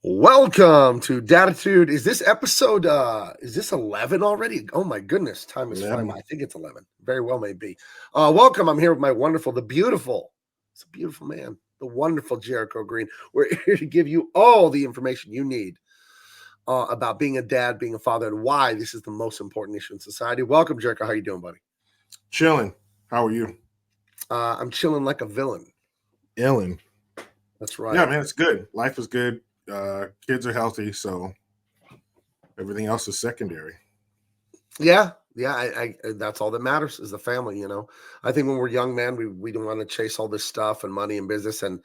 Welcome to Daditude. Is this episode, is this 11 already? Oh my goodness, time is flying. I think it's 11. Very well may be. Welcome. I'm here with my wonderful, the beautiful, it's a beautiful man, the wonderful Jericho Green. We're here to give you all the information you need about being a dad, being a father, and why this is the most important issue in society. Welcome, Jericho. How you doing, buddy? Chilling. How are you? I'm chilling like a villain. Illin. That's right. Yeah, man, it's good. Life is good. Kids are healthy, so everything else is secondary. Yeah, I that's all that matters is the family, you know. I think when we're young, man, we don't want to chase all this stuff and money and business, and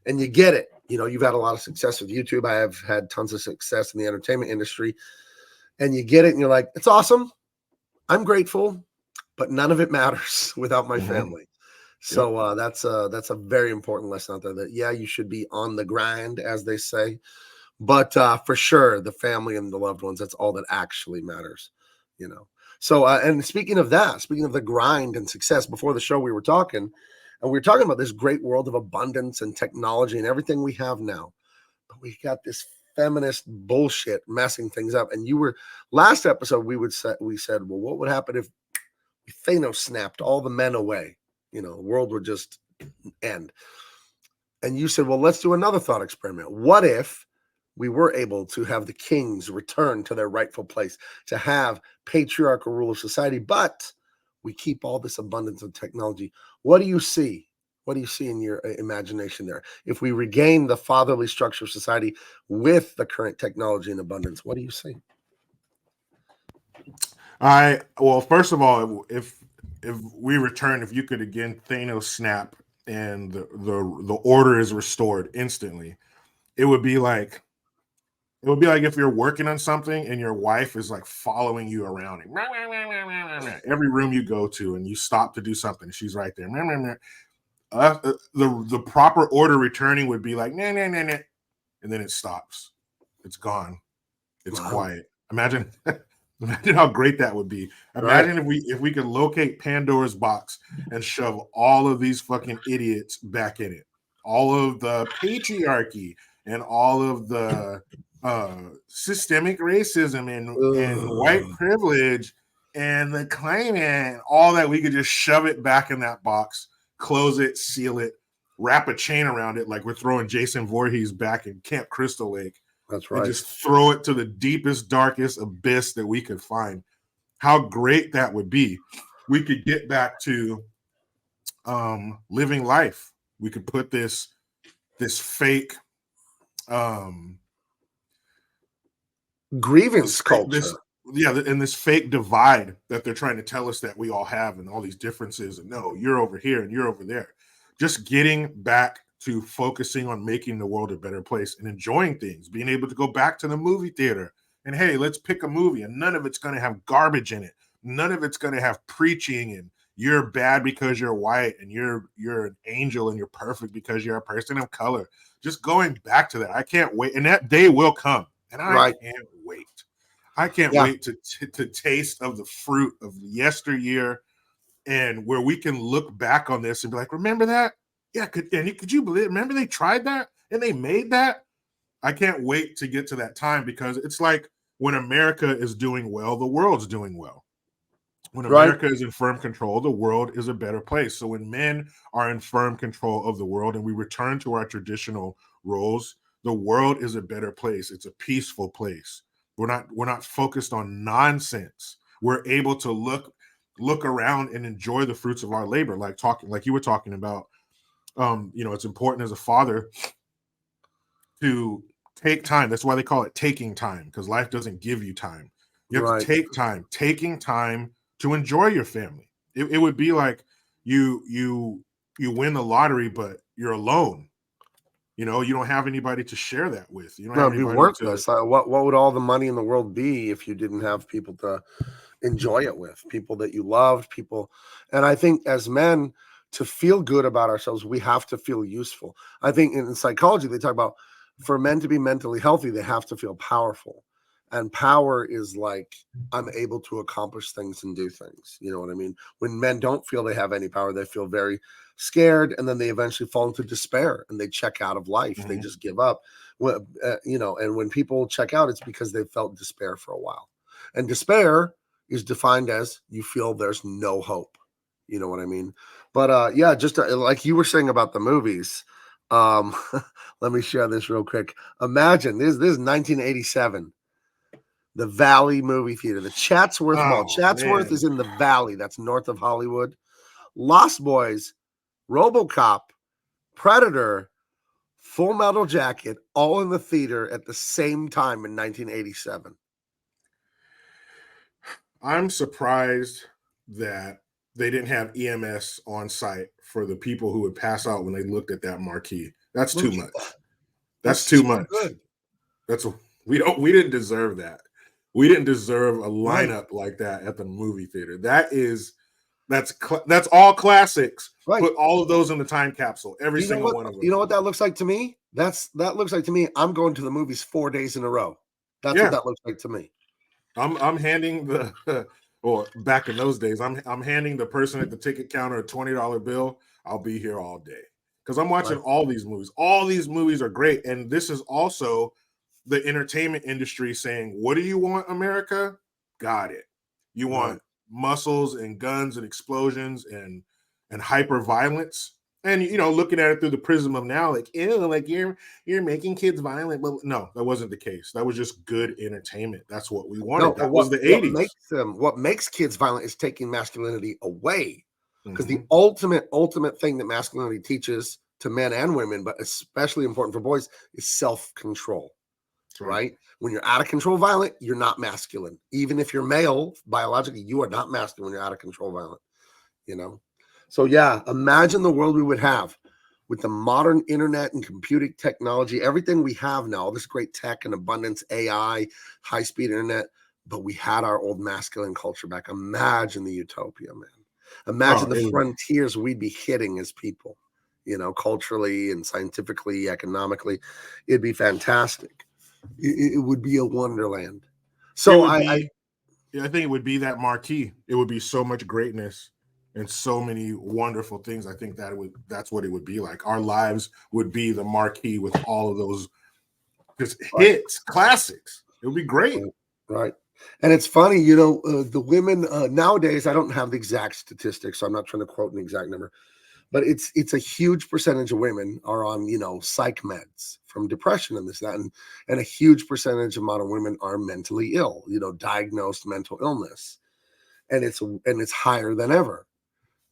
you get it. You know, you've had a lot of success with YouTube. I have had tons of success in the entertainment industry, and you get it, and you're like, it's awesome. I'm grateful, but none of it matters without my family. So that's a very important lesson out there that, yeah, you should be on the grind, as they say. But for sure, the family and the loved ones, that's all that actually matters, you know. So, and speaking of that, speaking of the grind and success, before the show we were talking about this great world of abundance and technology and everything we have now. But we got this feminist bullshit messing things up. And last episode, we said, well, what would happen if Thanos snapped all the men away? You know, the world would just end. And you said, well, let's do another thought experiment. What if we were able to have the kings return to their rightful place, to have patriarchal rule of society, but we keep all this abundance of technology? What do you see? What do you see in your imagination there? If we regain the fatherly structure of society with the current technology and abundance, what do you see? Well, first of all, if we return, if you could again Thanos snap and the order is restored instantly, it would be like if you're working on something and your wife is like following you around every room you go to, and you stop to do something, she's right there. The proper order returning would be like nah, and then it stops. It's gone. It's quiet. Imagine how great that would be. Imagine if we could locate Pandora's box and shove all of these fucking idiots back in it. All of the patriarchy and all of the systemic racism and white privilege and the climate, all that, we could just shove it back in that box, close it, seal it, wrap a chain around it like we're throwing Jason Voorhees back in Camp Crystal Lake. That's right. And just throw it to the deepest, darkest abyss that we could find. How great that would be. We could get back to living life. We could put this fake grievance culture. And this fake divide that they're trying to tell us that we all have, and all these differences, and no, you're over here and you're over there. Just getting back to focusing on making the world a better place and enjoying things, being able to go back to the movie theater and, hey, let's pick a movie, and none of it's going to have garbage in it. None of it's going to have preaching and you're bad because you're white and you're an angel and you're perfect because you're a person of color. Just going back to that. I can't wait. And that day will come. And I can't wait. I can't wait to taste of the fruit of yesteryear, and where we can look back on this and be like, remember that? Yeah, could you believe? Remember they tried that and they made that? I can't wait to get to that time, because it's like when America is doing well, the world's doing well. When Right. America is in firm control, the world is a better place. So when men are in firm control of the world and we return to our traditional roles, the world is a better place. It's a peaceful place. We're not focused on nonsense. We're able to look around and enjoy the fruits of our labor, like you were talking about. It's important as a father to take time. That's why they call it taking time, because life doesn't give you time. You have to Right. take time, taking time to enjoy your family. It would be like you win the lottery, but you're alone. You don't have anybody to share that with. You don't No, have it'd be anybody to. worthless. What would all the money in the world be if you didn't have people to enjoy it with, people that you loved, people. And I think as men, to feel good about ourselves, we have to feel useful. I think in psychology, they talk about for men to be mentally healthy, they have to feel powerful. And power is like, I'm able to accomplish things and do things. You know what I mean? When men don't feel they have any power, they feel very scared. And then they eventually fall into despair and they check out of life. They Mhm. just give up. Well, and when people check out, it's because they felt despair for a while. And despair is defined as you feel there's no hope. You know what I mean? But yeah, just like you were saying about the movies. Um, let me share this real quick. Imagine this is 1987, the Valley movie theater, the Chatsworth Mall. Oh Chatsworth man. is in the Valley, that's north of Hollywood. Lost Boys, RoboCop, Predator, Full Metal Jacket, all in the theater at the same time in 1987. I'm surprised that they didn't have EMS on site for the people who would pass out when they looked at that marquee. That's too Look, much. That's that's too too much. good. That's we didn't deserve that. We didn't deserve a Right, lineup like that at the movie theater. That's all classics. right. Put all of those in the time capsule. Every You know single what? one of You them. know what that looks like to me? That looks like to me. I'm going to the movies 4 days in a row. That's what Yeah, that looks like to me. I'm handing the or back in those days, I'm handing the person at the ticket counter a $20 bill. I'll be here all day because I'm watching Right, all these movies. All these movies are great, and this is also the entertainment industry saying, "What do you want, America? Got it. You right. want muscles and guns and explosions and hyper violence." And looking at it through the prism of now, like, ew, like you're making kids violent. But no, that wasn't the case. That was just good entertainment. That's what we No, wanted. and That was the 80s. what makes kids violent is taking masculinity away. Because the Hmm. ultimate thing that masculinity teaches to men and women, but especially important for boys, is self-control. That's right. Right? When you're out of control violent, you're not masculine. Even if you're male, biologically, you are not masculine when you're out of control violent. You know? So yeah, imagine the world we would have with the modern internet and computing technology, everything we have now, all this great tech and abundance, AI, high-speed internet, but we had our old masculine culture back. Imagine the utopia, man. Imagine Oh, the frontiers we'd be hitting as people, culturally and scientifically, economically. It'd be fantastic. It would be a wonderland. it So would I be I think it would be that marquee. It would be so much greatness and so many wonderful things. I think that's what it would be like. Our lives would be the marquee with all of those just right, hits, classics. It would be great. right, right. And it's funny, the women nowadays. I don't have the exact statistics, so I'm not trying to quote an exact number, but it's a huge percentage of women are on psych meds from depression and this that, and a huge percentage of modern women are mentally ill, diagnosed mental illness, and it's higher than ever,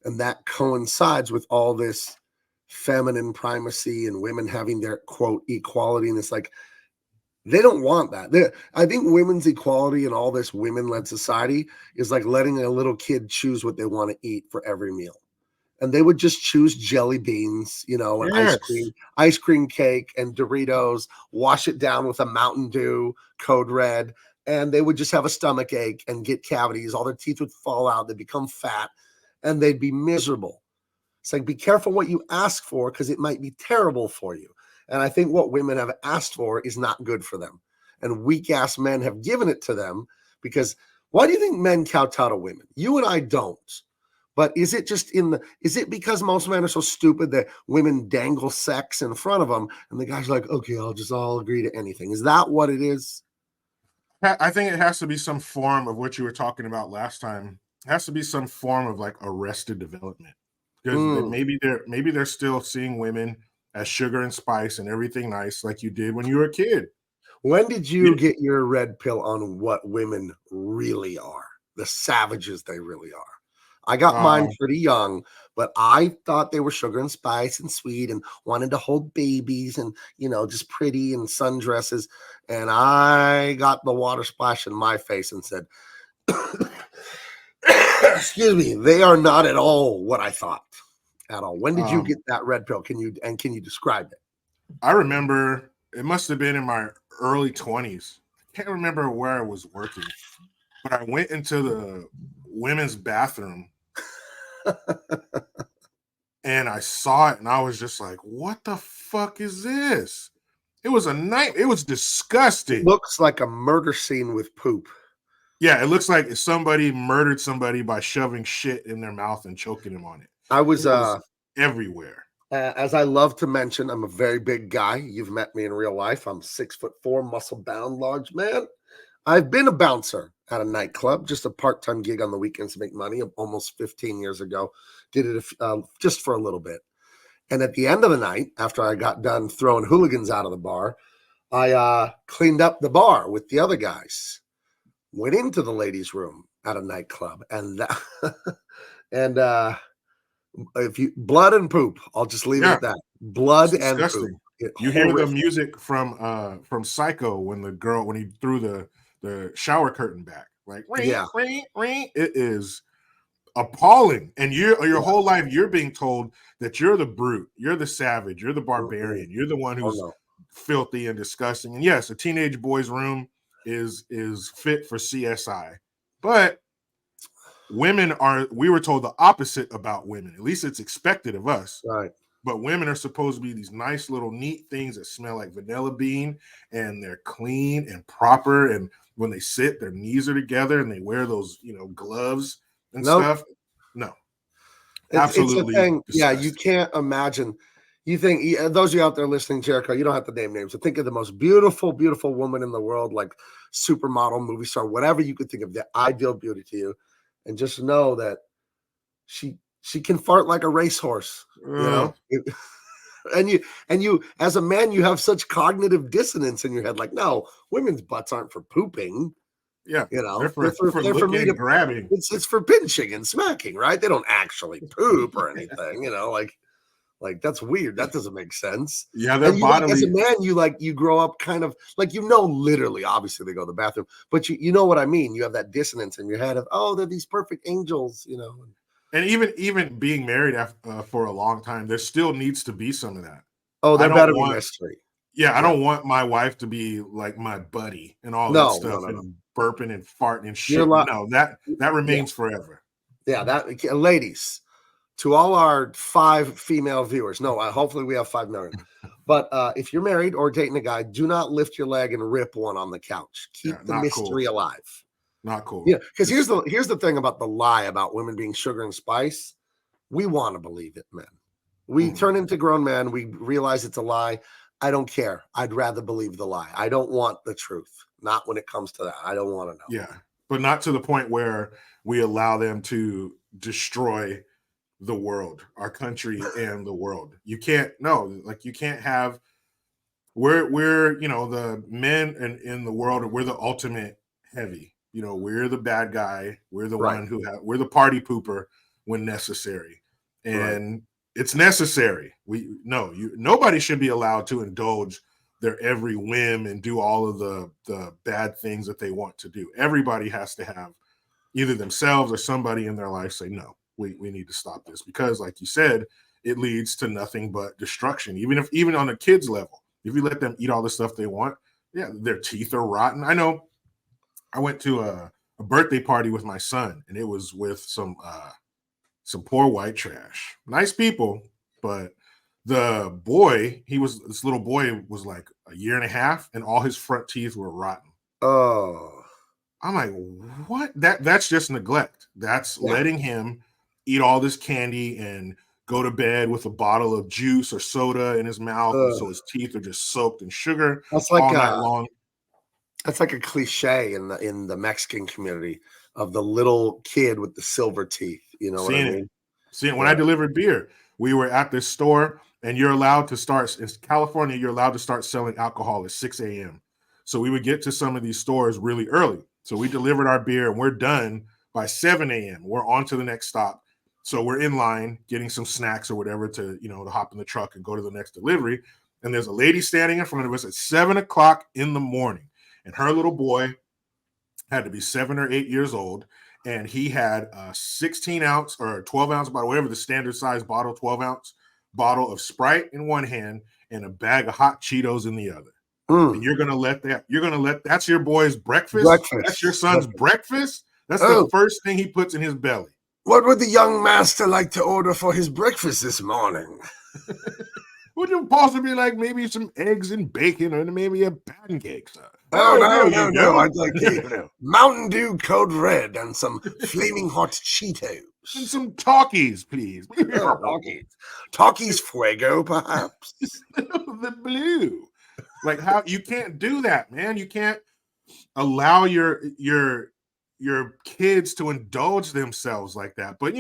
and that coincides with all this feminine primacy and women having their quote equality, and it's like they don't want that. I think women's equality and all this women-led society is like letting a little kid choose what they want to eat for every meal, and they would just choose jelly beans, and Yes. ice cream cake and Doritos, wash it down with a Mountain Dew, Code Red, and they would just have a stomach ache and get cavities. All their teeth would fall out. They'd become fat, and they'd be miserable. It's like, be careful what you ask for because it might be terrible for you. And I think what women have asked for is not good for them. And weak ass men have given it to them because why do you think men kowtow to women? You and I don't. But is it because most men are so stupid that women dangle sex in front of them and the guy's like, okay, I'll agree to anything? Is that what it is? I think it has to be some form of what you were talking about last time. Has to be some form of like arrested development, because Mm. maybe they're still seeing women as sugar and spice and everything nice like you did when you were a kid. When did you You- get your red pill on what women really are? The savages they really are. I got mine Uh, pretty young, but I thought they were sugar and spice and sweet and wanted to hold babies and, just pretty and sundresses. And I got the water splash in my face and said, excuse me, they are not at all what I thought at all. When did you um, get that red pill? Can you describe it? I remember it must have been in my early 20s. I can't remember where I was working, but I went into the women's bathroom and I saw it and I was just like, what the fuck is this? It was a night. It was It disgusting. looks like a murder scene with poop. Yeah, it looks like somebody murdered somebody by shoving shit in their mouth and choking them on it. I was It was everywhere. as I love to mention, I'm a very big guy. You've met me in real life. I'm 6'4", muscle bound, large man. I've been a bouncer at a nightclub, just a part-time gig on the weekends to make money. Almost 15 years ago, did it just for a little bit. And at the end of the night, after I got done throwing hooligans out of the bar, I cleaned up the bar with the other guys. Went into the ladies' room at a nightclub, and that, and if you blood and poop, I'll just leave it Yeah, at that. it's Blood and poop. disgusting. You hear the Horrific. music from Psycho when he threw the shower curtain back, like ring Yeah, ring ring. It is appalling. And your yeah. whole life you're being told that you're the brute, you're the savage, you're the Mm-mm. barbarian, you're the one Oh who's no. filthy and disgusting. And yes, a teenage boy's room is fit for CSI, but we were told the opposite about women. At least it's expected of us. Right. But women are supposed to be these nice little neat things that smell like vanilla bean, and they're clean and proper, and when they sit their knees are together and they wear those gloves and Nope. stuff. No, It's a absolutely thing. Yeah, you disgusting. can't imagine. You think those of you out there listening, Jericho, you don't have to name names. But think of the most beautiful, beautiful woman in the world, like supermodel, movie star, whatever you could think of, the ideal beauty to you, and just know that she can fart like a racehorse. You Ugh. know, and you as a man, you have such cognitive dissonance in your head. Like, no, women's butts aren't for pooping. Yeah, they're They're for for looking me to. and grabbing. It's for pinching and smacking, right? They don't actually poop or anything. Like that's weird. That doesn't make sense. Yeah, they're And you like as a bodily. man, you grow up kind of like literally, obviously they go to the bathroom, but you know what I mean. You have that dissonance in your head of they're these perfect angels. And even being married for a long time, there still needs to be some of that. Oh, I there don't better be want mystery. Yeah, I Yeah. don't want my wife to be like my buddy and all that No, no, stuff no, no. and burping and farting and You're shit. like, No, that yeah, remains forever. yeah. That ladies, to all our 5 female viewers. No, hopefully we have 5 million. But if you're married or dating a guy, do not lift your leg and rip one on the couch. Yeah, Keep the not cool. mystery alive. Not cool. Yeah, because here's Just the thing about the lie about women being sugar and spice. We want to believe it, men. We mm, turn into grown men. We realize it's a lie. I don't care. I'd rather believe the lie. I don't want the truth. Not when it comes to that. I don't want to know. yeah, but not to the point where we allow them to destroy the world, our country and the world. You can't no, like you can't have we're the men in the world, we're the ultimate heavy. We're the bad guy. We're the Right. one we're the party pooper when necessary. Right. And it's necessary. Nobody should be allowed to indulge their every whim and do all of the bad things that they want to do. Everybody has to have either themselves or somebody in their life say, no, we need to stop this, because like you said, it leads to nothing but destruction. Even on a kid's level, if you let them eat all the stuff they want, yeah, their teeth are rotten. I know. I went to a birthday party with my son, and it was with some poor white trash. Nice people, but this little boy was like a year and a half, and all his front teeth were rotten. Oh, I'm like, what? That's just neglect. That's yeah. letting him eat all this candy and go to bed with a bottle of juice or soda in his mouth, and so Ugh. his teeth are just soaked in sugar That's all like night a long. that's like a cliche in the Mexican community. of the little kid with the silver teeth. You know what I Seeing it. mean? Seeing when I Yeah. delivered beer, we were at this store, and you're allowed to start in California. You're allowed to start selling alcohol at 6 a.m. So we would get to some of these stores really early. So we delivered our beer, and we're done by 7 a.m. We're on to the next stop. So we're in line getting some snacks or whatever to hop in the truck and go to the next delivery. And there's a lady standing in front of us at 7 o'clock in the morning, and her little boy had to be 7 or 8 years old, and he had a 16 ounce or 12 ounce bottle, whatever the standard size bottle, 12 ounce bottle of Sprite in one hand and a bag of hot Cheetos in the other. And you're gonna let that's your boy's breakfast? That's your Breakfast. son's breakfast? That's the Oh, first thing he puts in his belly. what would the young master like to order for his breakfast this morning? Would you possibly like maybe some eggs and bacon or maybe a pancake, sir? Oh, There no, you no. go. I'd like a Mountain Dew Code Red and some flaming hot Cheetos. And some talkies, please. Oh, Talkies Fuego, perhaps? The blue. Like, how you can't do that, man. You can't allow your kids to indulge themselves like that. But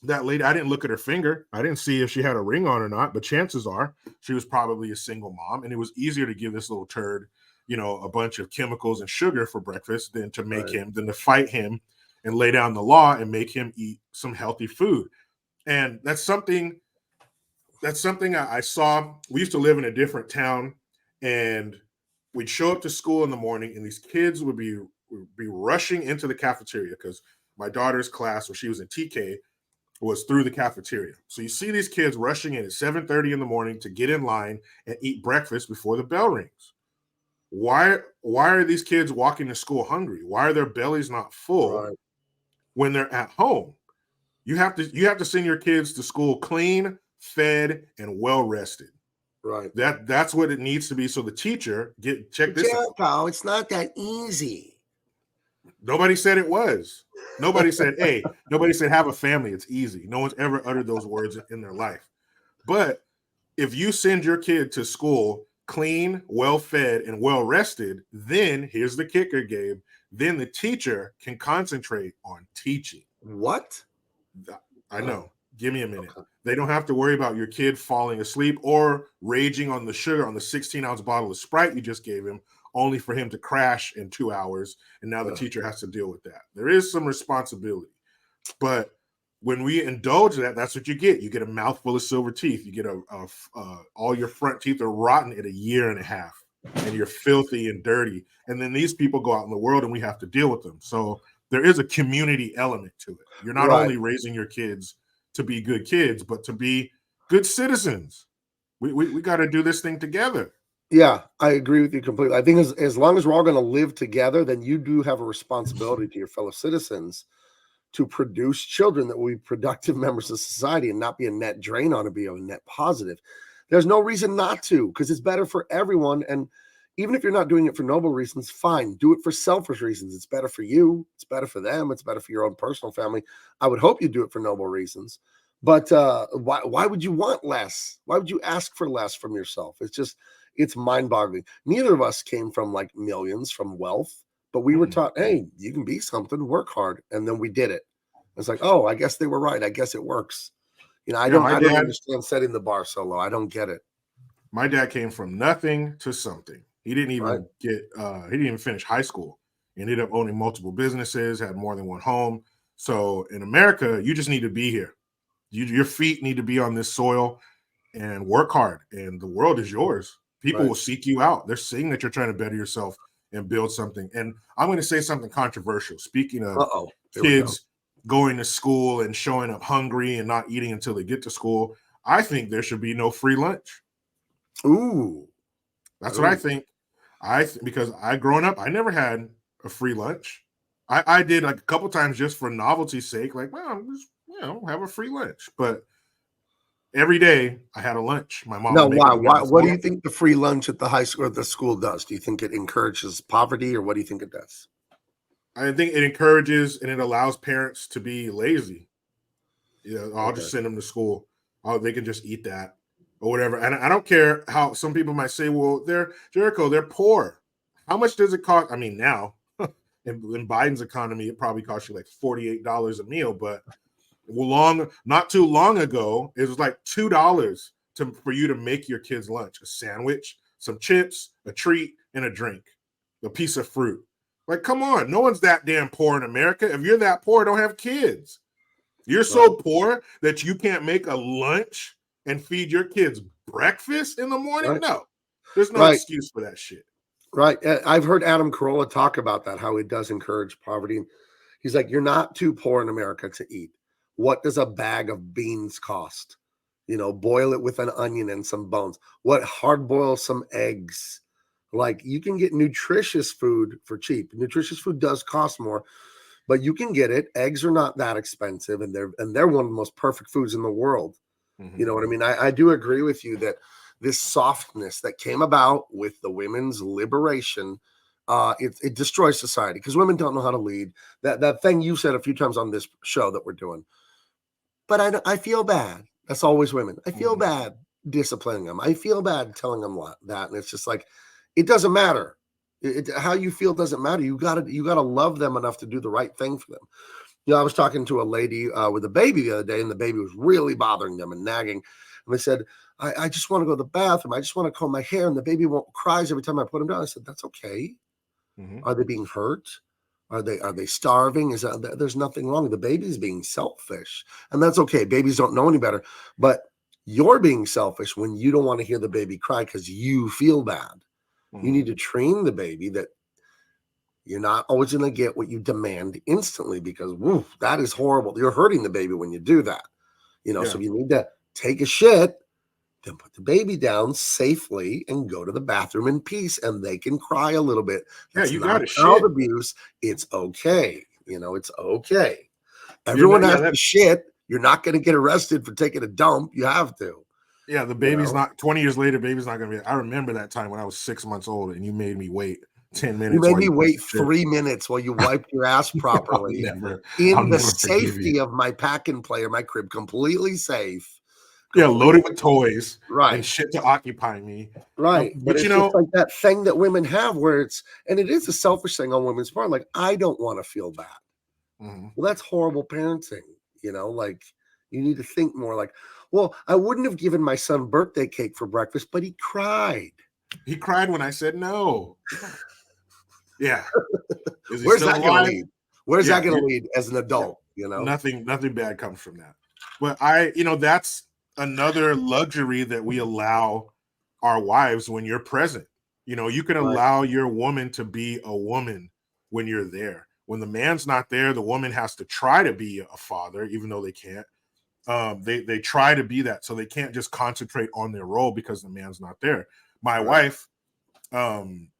that lady, I didn't look at her finger. I didn't see if she had a ring on or not, but chances are she was probably a single mom, and it was easier to give this little turd, a bunch of chemicals and sugar for breakfast than to fight him and lay down the law and make him eat some healthy food. And that's something I saw. We used to live in a different town, and we'd show up to school in the morning, and these kids would be rushing into the cafeteria because my daughter's class, where she was in TK, was through the cafeteria. So you see these kids rushing in at 7:30 in the morning to get in line and eat breakfast before the bell rings. Why are these kids walking to school hungry? Why are their bellies not full when they're at home? You have to send your kids to school clean, fed, and well rested. Right. That's what it needs to be. So the teacher check this out. Jericho, it's not that easy. Nobody said it was. Nobody said, hey, nobody said have a family. It's easy. No one's ever uttered those words in their life. But if you send your kid to school clean, well-fed, and well-rested, then here's the kicker, Gabe. Then the teacher can concentrate on teaching. What? I know. Give me a minute. Okay. They don't have to worry about your kid falling asleep or raging on the sugar on the 16-ounce bottle of Sprite you just gave him, only for him to crash in 2 hours, and now the teacher has to deal with that. There is some responsibility. But when we indulge that, that's what you get. You get a mouthful of silver teeth. You get all your front teeth are rotten at 1.5 years, and you're filthy and dirty. And then these people go out in the world, and we have to deal with them. So there is a community element to it. You're not only raising your kids to be good kids, but to be good citizens. We got to do this thing together. Yeah, I agree with you completely. I think as long as we're all going to live together, then you do have a responsibility to your fellow citizens to produce children that will be productive members of society and not be a net drain on it, be a net positive. There's no reason not to, because it's better for everyone. And even if you're not doing it for noble reasons, fine. Do it for selfish reasons. It's better for you. It's better for them. It's better for your own personal family. I would hope you do it for noble reasons. But why would you want less? Why would you ask for less from yourself? It's mind-boggling. Neither of us came from like millions, from wealth, but we were taught, hey, you can be something, work hard. And then we did it. It's like, oh, I guess they were right. I guess it works. I don't understand setting the bar so low. I don't get it. My dad came from nothing to something. He didn't even he didn't even finish high school. He ended up owning multiple businesses, had more than one home. So in America, you just need to be here. Your feet need to be on this soil and work hard, and the world is yours. People will seek you out. They're seeing that you're trying to better yourself and build something. And I'm going to say something controversial. Speaking of kids going to school and showing up hungry and not eating until they get to school, I think there should be no free lunch. Ooh. That's what I think. Because growing up, I never had a free lunch. I did like a couple times just for novelty's sake, like, well, just, have a free lunch. But every day I had a lunch. My mom. No, why? What do you think the free lunch at the high school or the school does? Do you think it encourages poverty, or what do you think it does? I think it encourages and it allows parents to be lazy. I'll just send them to school. They can just eat that or whatever. And I don't care how some people might say, well, they're poor. How much does it cost? I mean, now In Biden's economy, it probably costs you like $48 a meal. But not too long ago, it was like $2 for you to make your kids lunch: a sandwich, some chips, a treat, and a drink, a piece of fruit. Like, come on, no one's that damn poor in America. If you're that poor, don't have kids. You're so poor that you can't make a lunch and feed your kids breakfast in the morning? Right. No, there's no excuse for that shit. Right. I've heard Adam Carolla talk about that, how it does encourage poverty. He's like, you're not too poor in America to eat. What does a bag of beans cost? Boil it with an onion and some bones. What, hard boil some eggs? Like, you can get nutritious food for cheap. Nutritious food does cost more, but you can get it. Eggs are not that expensive, and they're one of the most perfect foods in the world. Mm-hmm. You know what I mean? I do agree with you that this softness that came about with the women's liberation, it destroys society because women don't know how to lead. That thing you said a few times on this show that we're doing. But I feel bad. That's always women. I feel bad disciplining them. I feel bad telling them that. And it's just like, it doesn't matter. How you feel doesn't matter. You gotta love them enough to do the right thing for them. I was talking to a lady with a baby the other day, and the baby was really bothering them and nagging. And they said, I just want to go to the bathroom. I just want to comb my hair. And the baby cries every time I put him down. I said, that's okay. Mm-hmm. Are they being hurt? Are they starving? There's nothing wrong. The baby's being selfish. And that's okay. Babies don't know any better. But you're being selfish when you don't want to hear the baby cry because you feel bad. Mm-hmm. You need to train the baby that you're not always going to get what you demand instantly because that is horrible. You're hurting the baby when you do that. So you need to take a shit, then put the baby down safely and go to the bathroom in peace, and they can cry a little bit. That's you got to child abuse. It's okay. It's okay. Everyone has to shit. You're not going to get arrested for taking a dump. You have to. Yeah, the baby's not 20 years later. Baby's not going to be. I remember that time when I was 6 months old, and you made me wait 10 minutes. You made me wait 3 minutes while you wiped your ass properly in the safety of my pack and play or my crib, completely safe. Yeah, loaded with toys, and shit to occupy me. Right. But it's just like that thing that women have where it is a selfish thing on women's part. Like, I don't want to feel bad. Mm-hmm. Well, that's horrible parenting. Like, you need to think more like, well, I wouldn't have given my son birthday cake for breakfast, but he cried. He cried when I said no. Yeah. Where's that going to lead? Where's that going to lead as an adult? Nothing bad comes from that. But that's another luxury that we allow our wives when you're present. You can allow your woman to be a woman when you're there. When the man's not there, the woman has to try to be a father, even though they can't. They try to be that, so they can't just concentrate on their role because the man's not there. My wife,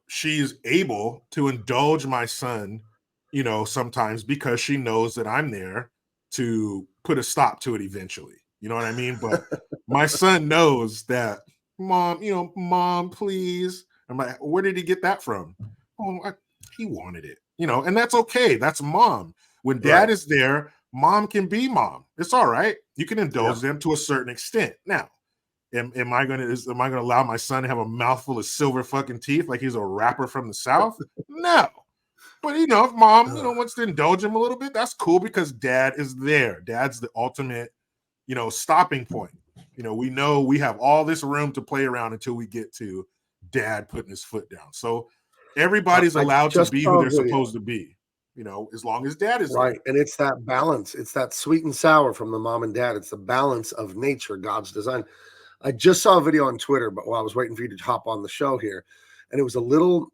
she's able to indulge my son, sometimes because she knows that I'm there to put a stop to it eventually. You know what I mean? But my son knows that, mom, please. I'm like, where did he get that from? Oh, he wanted it, and that's okay. That's mom. When dad is there, mom can be mom. It's all right. You can indulge them to a certain extent. Now, am I gonna allow my son to have a mouthful of silver fucking teeth like he's a rapper from the South? No. But if mom, wants to indulge him a little bit, that's cool because dad is there. Dad's the ultimate, stopping point. We know we have all this room to play around until we get to dad putting his foot down. So everybody's allowed to be who they're supposed to be. As long as dad is right. There. And it's that balance. It's that sweet and sour from the mom and dad. It's the balance of nature, God's design. I just saw a video on Twitter, but while I was waiting for you to hop on the show here, and it was a little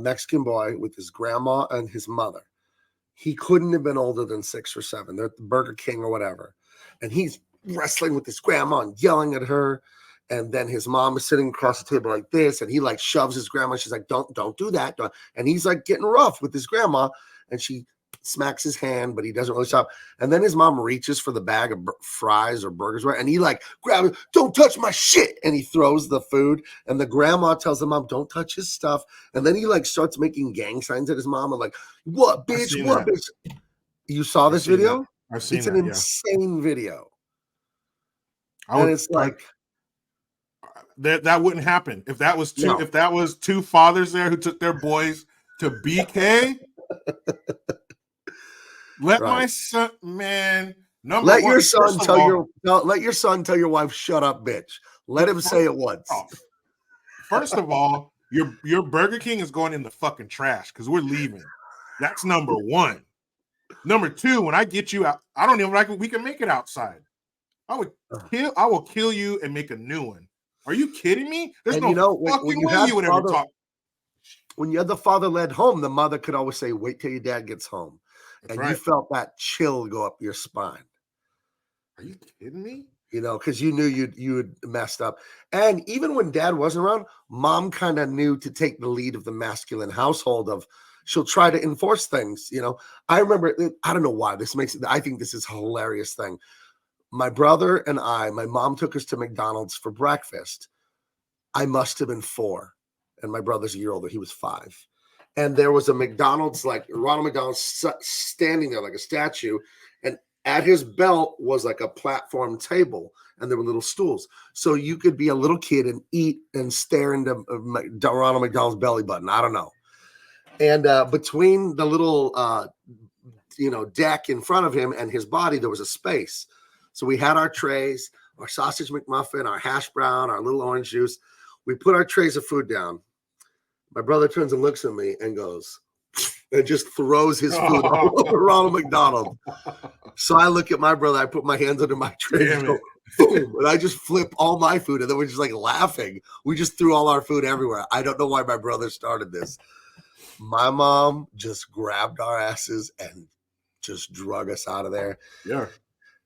Mexican boy with his grandma and his mother. He couldn't have been older than 6 or 7. They're at the Burger King or whatever. And he's wrestling with his grandma and yelling at her. And then his mom is sitting across the table like this, and he like shoves his grandma. She's like, don't do that. And he's like getting rough with his grandma. And she smacks his hand, but he doesn't really stop. And then his mom reaches for the bag of fries or burgers, and he like grabs it, don't touch my shit. And he throws the food. And the grandma tells the mom, don't touch his stuff. And then he like starts making gang signs at his mom and like, what bitch, what bitch? You saw this video? I've seen it's an insane video. And it's like that wouldn't happen if that was two fathers there who took their boys to BK. Let Right. my son, man. Let One, your son first of tell all, let your son tell your wife, shut up, bitch. Let him say it once. First of all, your Burger King is going in the fucking trash because we're leaving. That's number one. Number two, when I get you out, I don't even like we can make it outside. I will kill you and make a new one. Are you kidding me? There's And no you know, fucking when you way had you would ever talk. when you had the father led home, the mother could always say, wait till your dad gets home. That's And right. you felt that chill go up your spine. Are you kidding me? You know, because you knew you had messed up. And even when dad wasn't around, mom kind of knew to take the lead of the masculine household of she'll try to enforce things. You know, I remember, I don't know why this makes it, I think this is a hilarious thing. My brother and my mom took us to McDonald's for breakfast. I must have been 4. And my brother's a year older. He was 5. And there was a McDonald's, like Ronald McDonald standing there like a statue. And at his belt was like a platform table, and there were little stools. So you could be a little kid and eat and stare into Ronald McDonald's belly button. I don't know. And between the little, deck in front of him and his body, there was a space. So we had our trays, our sausage McMuffin, our hash brown, our little orange juice. We put our trays of food down. My brother turns and looks at me and goes, and just throws his food all over Ronald McDonald. So I look at my brother, I put my hands under my tray and go, boom, and I just flip all my food. And then we're just like laughing. We just threw all our food everywhere. I don't know why my brother started this. My mom just grabbed our asses and just drug us out of there. Yeah.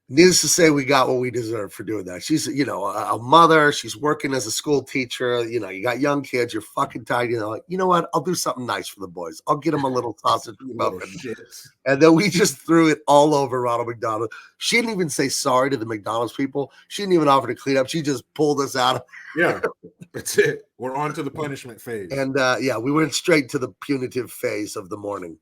Needless to say, we got what we deserved for doing that. She's, a mother. She's working as a school teacher. You got young kids. You're fucking tired. Like, you know what? I'll do something nice for the boys. I'll get them a little sausage muffin. And then we just threw it all over Ronald McDonald. She didn't even say sorry to the McDonald's people. She didn't even offer to clean up. She just pulled us out. Yeah, that's it. We're on to the punishment phase. And we went straight to the punitive phase of the morning.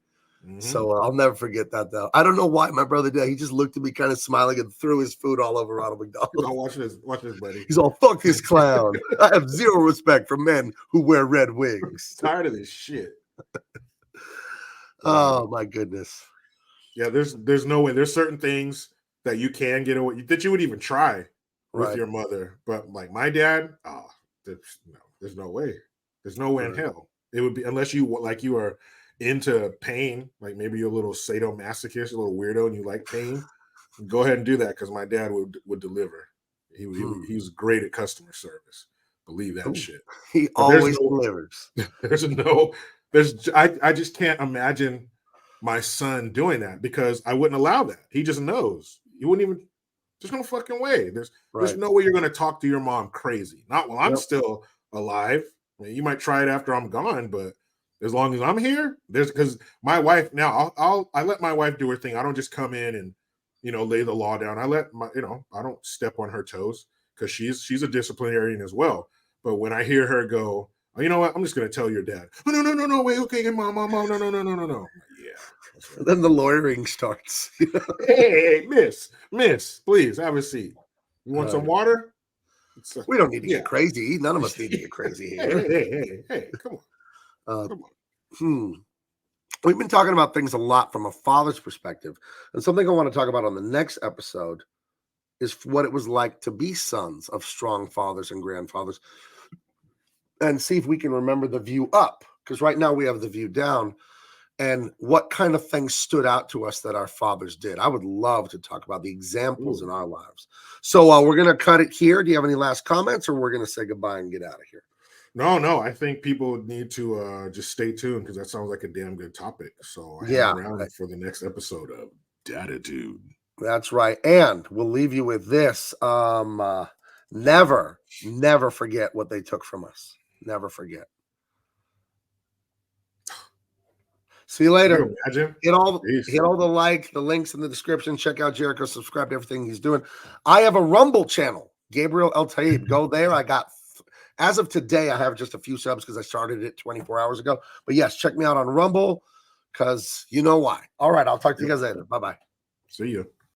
Mm-hmm. So I'll never forget that, though. I don't know why my brother did. He just looked at me kind of smiling and threw his food all over Ronald McDonald. Watch this, buddy. He's all, fuck this clown. I have zero respect for men who wear red wigs. Tired of this shit. Oh, my goodness. Yeah, there's no way. There's certain things that you can get away, that you would even try with your mother. But like my dad, there's no way. There's no way in hell. It would be, unless you are into pain, like maybe you're a little sadomasochist, a little weirdo, and you like pain. Go ahead and do that, because my dad would deliver. He was great at customer service. Believe that shit. He always delivers. I just can't imagine my son doing that, because I wouldn't allow that. He just knows. He wouldn't even. There's no fucking way. There's no way you're going to talk to your mom crazy. Not while I'm still alive. I mean, you might try it after I'm gone, but as long as I'm here, because my wife now, I let my wife do her thing. I don't just come in and lay the law down. I let I don't step on her toes, because she's a disciplinarian as well. But when I hear her go, oh, you know what? I'm just going to tell your dad. Oh, no, wait, okay, mom, no. Yeah. Then the lawyering starts. Hey, miss, please have a seat. You want some water? We don't need to get crazy. None of us need to get crazy here. Hey, come on. We've been talking about things a lot from a father's perspective. And something I want to talk about on the next episode is what it was like to be sons of strong fathers and grandfathers, and see if we can remember the view up. Because right now we have the view down, and what kind of things stood out to us that our fathers did. I would love to talk about the examples in our lives. So we're going to cut it here. Do you have any last comments, or we're going to say goodbye and get out of here? No. I think people need to just stay tuned, because that sounds like a damn good topic. So hang around for the next episode of Daditude. That's right. And we'll leave you with this. Never forget what they took from us. Never forget. See you later. Hit all the links in the description. Check out Jericho. Subscribe to everything he's doing. I have a Rumble channel, Gabriel Eltaeb. Go there. I got, as of today, I have just a few subs because I started it 24 hours ago. But yes, check me out on Rumble, because you know why. All right. I'll talk to you guys later. Bye-bye. See you.